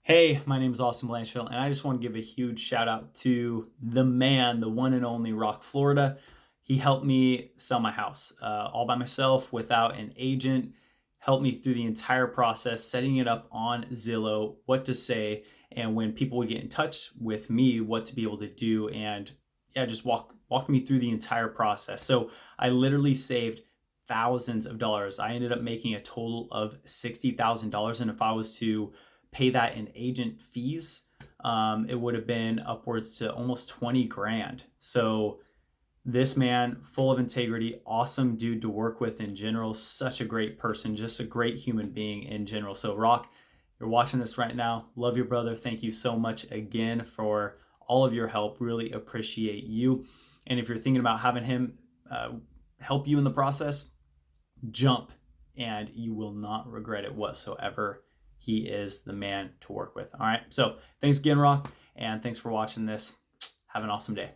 Hey, my name is Austin Blanchfill, and I just want to give a huge shout out to the man, the one and only Rock, Florida. He helped me sell my house all by myself without an agent, helped me through the entire process, setting it up on Zillow, what to say, and when people would get in touch with me, what to be able to do, and yeah, just walked me through the entire process. So I literally saved thousands of dollars. I ended up making a total of $60,000, and if I was to pay that in agent fees, it would have been upwards to almost 20 grand. So this man, full of integrity, awesome dude to work with in general, such a great person, just a great human being in general. So Rock, you're watching this right now. Love your brother. Thank you so much again for all of your help. Really appreciate you. And if you're thinking about having him help you in the process, jump and you will not regret it whatsoever. He is the man to work with. All right. So thanks again, Rock. And thanks for watching this. Have an awesome day.